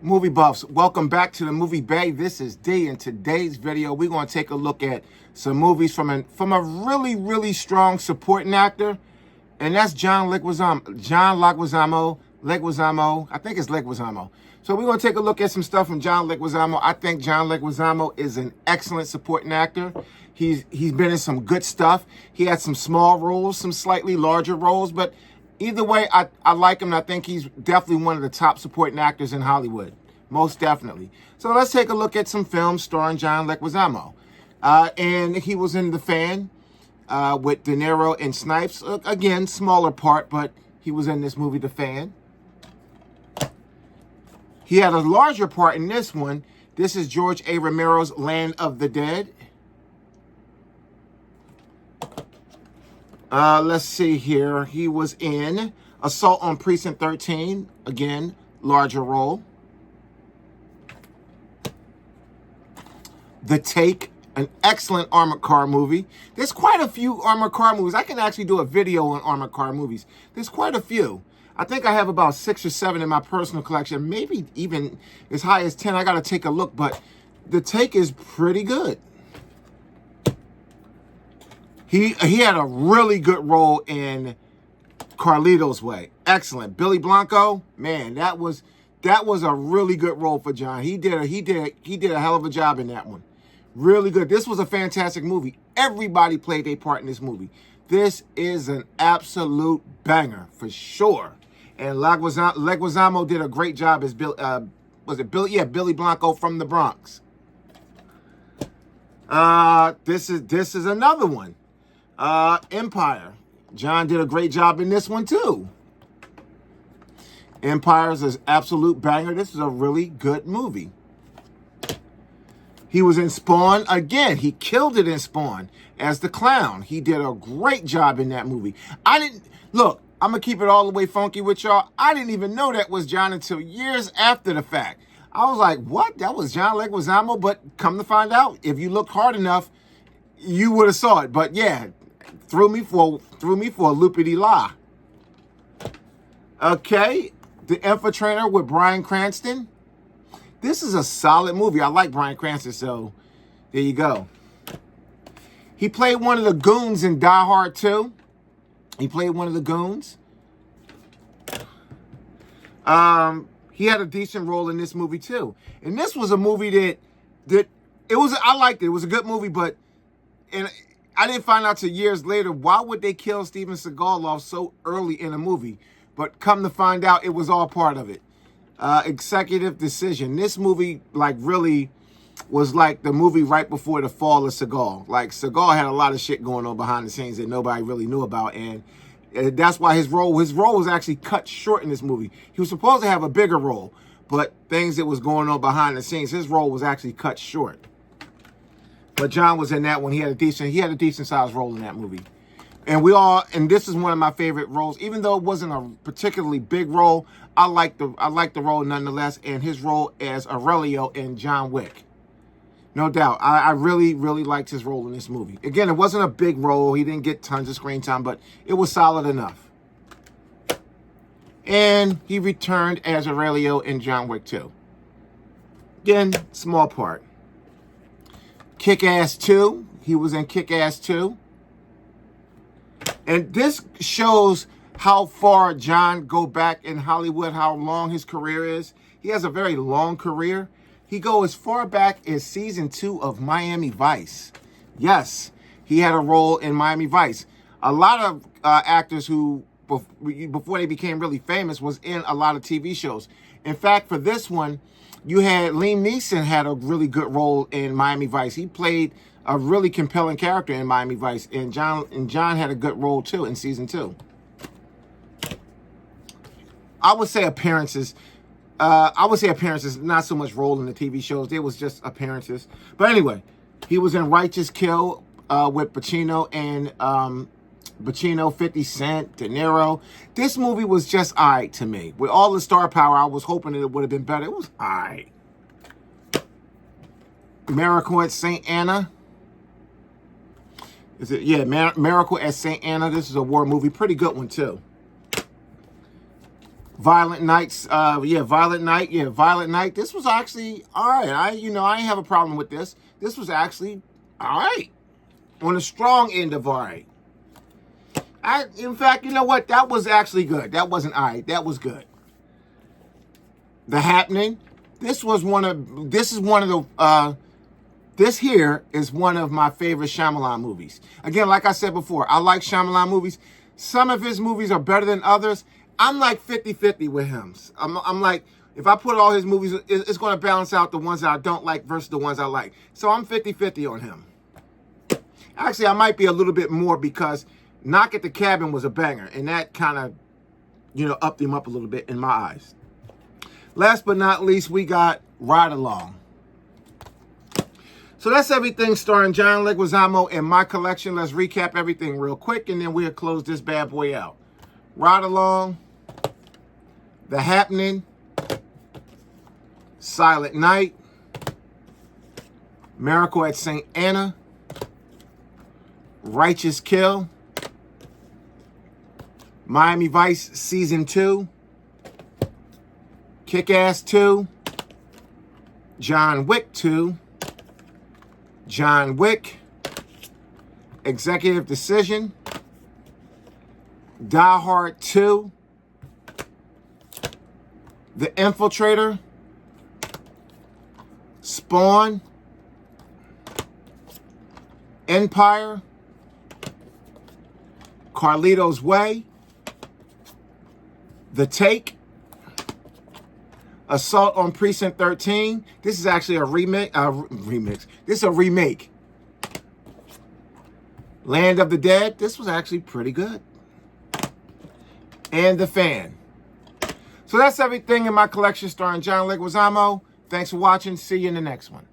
Movie buffs, welcome back to the Movie Bay. This is D. In today's video, we're going to take a look at some movies from a really strong supporting actor, and that's John Leguizamo. Leguizamo. I think it's Leguizamo. So we're going to take a look at some stuff from John Leguizamo. I think John Leguizamo is an excellent supporting actor. He's been in some good stuff. He had some small roles, some slightly larger roles, but either way, I like him. And I think he's definitely one of the top supporting actors in Hollywood. Most definitely. So let's take a look at some films starring John Leguizamo. And he was in The Fan with De Niro and Snipes. Again, smaller part, but he was in this movie, The Fan. He had a larger part in this one. This is George A. Romero's Land of the Dead. Let's see here. He was in Assault on Precinct 13. Again, larger role. The Take, an excellent armored car movie. There's quite a few armored car movies. I can actually do a video on armored car movies. There's quite a few. I think I have about 6 or 7 in my personal collection, maybe even as high as 10. I got to take a look, but The Take is pretty good. He had a really good role in Carlito's Way. Excellent. Billy Blanco, man, that was a really good role for John. He did a hell of a job in that one. Really good. This was a fantastic movie. Everybody played their part in this movie. This is an absolute banger for sure. And Leguizamo did a great job as Billy Blanco from the Bronx. This is another one. Empire. John did a great job in this one too. Empire is an absolute banger. This is a really good movie. He was in Spawn. Again, he killed it in Spawn as the clown. He did a great job in that movie. Look, I'm going to keep it all the way funky with y'all. I didn't even know that was John until years after the fact. I was like, what? That was John Leguizamo? But come to find out, if you looked hard enough, you would have saw it. But yeah, threw me for a loopity-la. Okay, The Infiltrator with Bryan Cranston. This is a solid movie. I like Bryan Cranston, so there you go. He played one of the goons in Die Hard 2. He played one of the goons. He had a decent role in this movie too. And this was a movie I liked it. It was a good movie, but I didn't find out till years later, why would they kill Steven Seagal off so early in a movie? But come to find out, it was all part of it. Executive decision. This movie, really was like the movie right before the fall of Seagal. Like, Seagal had a lot of shit going on behind the scenes that nobody really knew about, and that's why his role was actually cut short in this movie. He was supposed to have a bigger role, but things that was going on behind the scenes, his role was actually cut short. But John was in that one. He had a decent sized role in that movie. And this is one of my favorite roles. Even though it wasn't a particularly big role, I like the role nonetheless, and his role as Aurelio in John Wick. No doubt. I really liked his role in this movie. Again, it wasn't a big role. He didn't get tons of screen time, but it was solid enough. And he returned as Aurelio in John Wick 2. Again, small part. Kick-Ass 2. He was in Kick-Ass 2. And this shows how far John go back in Hollywood, how long his career is. He has a very long career. He go as far back as season 2 of Miami Vice. Yes, he had a role in Miami Vice. A lot of actors who, before they became really famous, was in a lot of TV shows. In fact, for this one, you had Liam Neeson had a really good role in Miami Vice. He played a really compelling character in Miami Vice, and John had a good role too in season 2. I would say appearances, not so much role in the TV shows. There was just appearances. But anyway, he was in Righteous Kill with Pacino and Pacino, 50 Cent, De Niro. This movie was just all right to me. With all the star power, I was hoping that it would have been better. It was all right. Miracle at St. Anna. Is it? Yeah, Miracle at St. Anna. This is a war movie. Pretty good one, too. Violent Nights, Violent Night, Violent Night. This was actually all right. I ain't have a problem with this. This was actually all right, on the strong end of all right. In fact, you know what? That was actually good. That wasn't all right. That was good. The Happening. This is one of the. This here is one of my favorite Shyamalan movies. Again, like I said before, I like Shyamalan movies. Some of his movies are better than others. I'm like 50-50 with him. I'm like, if I put all his movies, it's going to balance out the ones that I don't like versus the ones I like. So I'm 50-50 on him. Actually, I might be a little bit more because Knock at the Cabin was a banger. And that kind of, upped him up a little bit in my eyes. Last but not least, we got Ride Along. So that's everything starring John Leguizamo in my collection. Let's recap everything real quick, and then we'll close this bad boy out. Ride Along, The Happening, Silent Night, Miracle at St. Anna, Righteous Kill, Miami Vice Season 2, Kick-Ass 2, John Wick 2, John Wick, Executive Decision, Die Hard 2, The Infiltrator, Spawn, Empire, Carlito's Way, The Take, Assault on Precinct 13. This is actually a remix. This is a remake. Land of the Dead. This was actually pretty good. And The Fan. So that's everything in my collection starring John Leguizamo. Thanks for watching. See you in the next one.